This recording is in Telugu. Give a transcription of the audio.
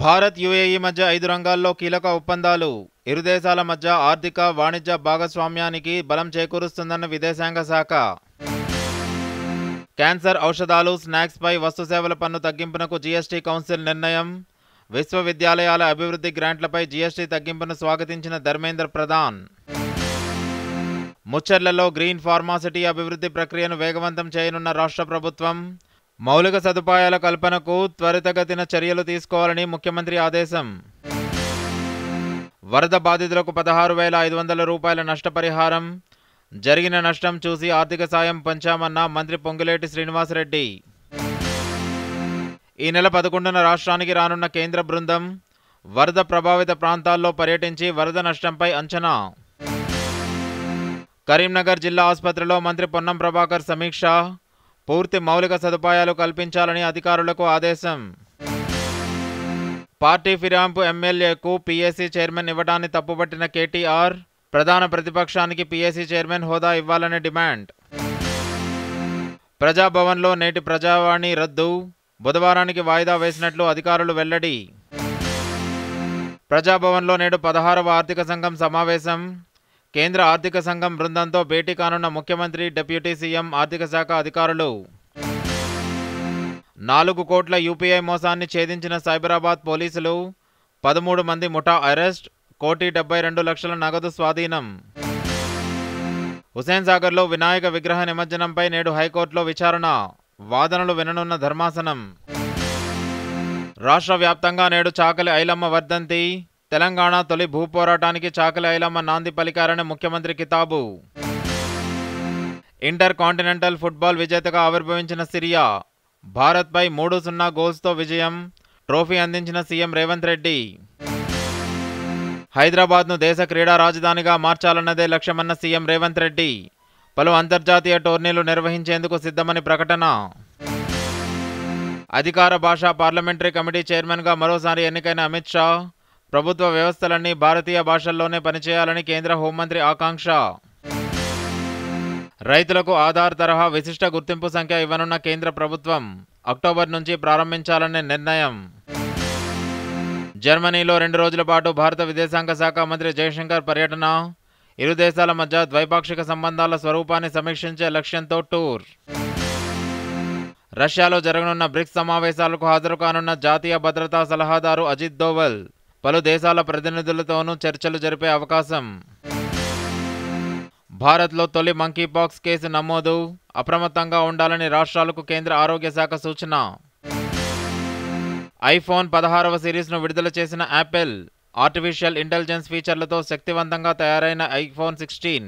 భారత్ యుఏఈ మధ్య 5 రంగాల్లో కీలక ఒప్పందాలు. ఇరు దేశాల మధ్య ఆర్థిక, వాణిజ్య భాగస్వామ్యానికి బలం చేకూరుస్తుందన్న విదేశాంగ శాఖ. క్యాన్సర్ ఔషధాలు, స్నాక్స్పై వస్తు సేవల పన్ను తగ్గింపునకు జీఎస్టీ కౌన్సిల్ నిర్ణయం. విశ్వవిద్యాలయాల అభివృద్ధి గ్రాంట్లపై జీఎస్టీ తగ్గింపును స్వాగతించిన ధర్మేంద్ర ప్రధాన్. ముచ్చర్లలో గ్రీన్ ఫార్మాసిటీ అభివృద్ధి ప్రక్రియను వేగవంతం చేయనున్న రాష్ట్ర ప్రభుత్వం. మౌలిక సదుపాయాల కల్పనకు త్వరితగతిన చర్యలు తీసుకోవాలని ముఖ్యమంత్రి ఆదేశం. వరద బాధితులకు 16,500 రూపాయల నష్టపరిహారం. జరిగిన నష్టం చూసి ఆర్థిక సాయం పంచామన్న మంత్రి పొంగులేటి శ్రీనివాసరెడ్డి. ఈ నెల 11న రాష్ట్రానికి రానున్న కేంద్ర బృందం వరద ప్రభావిత ప్రాంతాల్లో పర్యటించి వరద నష్టంపై అంచనా. కరీంనగర్ జిల్లా ఆసుపత్రిలో మంత్రి పొన్నం ప్రభాకర్ సమీక్ష. పూర్తి మౌలిక సదుపాయాలు కల్పించాలని అధికారులకు ఆదేశం. పార్టీ ఫిరాయింపు ఎమ్మెల్యేకు పీఏసీ చైర్మన్ ఇవ్వడాన్ని తప్పుపట్టిన కేటీఆర్. ప్రధాన ప్రతిపక్షానికి పీఏసీ చైర్మన్ హోదా ఇవ్వాలని డిమాండ్. ప్రజాభవన్లో నేటి ప్రజావాణి రద్దు. బుధవారానికి వాయిదా వేసినట్లు అధికారులు వెల్లడి. ప్రజాభవన్లో నేడు 16వ ఆర్థిక సంఘం సమావేశం. కేంద్ర ఆర్థిక సంఘం బృందంతో భేటీ కానున్న ముఖ్యమంత్రి, డిప్యూటీ సీఎం, ఆర్థిక శాఖ అధికారులు. 4 కోట్ల యూపీఐ మోసాన్ని ఛేదించిన సైబరాబాద్ పోలీసులు. 13 మంది ముఠా అరెస్ట్. 1,72,00,000 నగదు స్వాధీనం. హుసేన్ సాగర్లో వినాయక విగ్రహ నిమజ్జనంపై నేడు హైకోర్టులో విచారణ. వాదనలు విననున్న ధర్మాసనం. రాష్ట్ర వ్యాప్తంగా నేడు చాకలి ఐలమ్మ వర్ధంతి. తెలంగాణ తొలి భూపోరాటానికి చాకలి ఐలమ్మ నాంది పలికారని ముఖ్యమంత్రి కితాబు. ఇంటర్ కాంటినెంటల్ ఫుట్బాల్ విజేతగా ఆవిర్భవించిన సిరియా. భారత్పై 3-0 గోల్స్తో విజయం. ట్రోఫీ అందించిన సీఎం రేవంత్ రెడ్డి. హైదరాబాద్ను దేశ క్రీడా రాజధానిగా మార్చాలన్నదే లక్ష్యమన్న సీఎం రేవంత్ రెడ్డి. పలు అంతర్జాతీయ టోర్నీలు నిర్వహించేందుకు సిద్ధమని ప్రకటన. అధికార భాషా పార్లమెంటరీ కమిటీ చైర్మన్గా మరోసారి ఎన్నికైన అమిత్ షా. ప్రభుత్వ వ్యవస్థలన్నీ భారతీయ భాషల్లోనే పనిచేయాలని కేంద్ర హోంమంత్రి ఆకాంక్ష. రైతులకు ఆధార్ తరహా విశిష్ట గుర్తింపు సంఖ్య ఇవ్వనున్న కేంద్ర ప్రభుత్వం. అక్టోబర్ నుంచి ప్రారంభించాలనే నిర్ణయం. జర్మనీలో 2 రోజుల పాటు భారత విదేశాంగ శాఖ మంత్రి జయశంకర్ పర్యటన. ఇరు దేశాల మధ్య ద్వైపాక్షిక సంబంధాల స్వరూపాన్ని సమీక్షించే లక్ష్యంతో టూర్. రష్యాలో జరగనున్న బ్రిక్స్ సమావేశాలకు హాజరు కానున్న జాతీయ భద్రతా సలహాదారు అజిత్ దోవల్. పలు దేశాల ప్రతినిధులతోనూ చర్చలు జరిపే అవకాశం. భారత్లో తొలి మంకీపాక్స్ కేసు నమోదు. అప్రమత్తంగా ఉండాలని రాష్ట్రాలకు కేంద్ర ఆరోగ్య శాఖ సూచన. ఐఫోన్ 16వ సిరీస్ను విడుదల చేసిన యాపిల్. ఆర్టిఫిషియల్ ఇంటెలిజెన్స్ ఫీచర్లతో శక్తివంతంగా తయారైన ఐఫోన్ 16.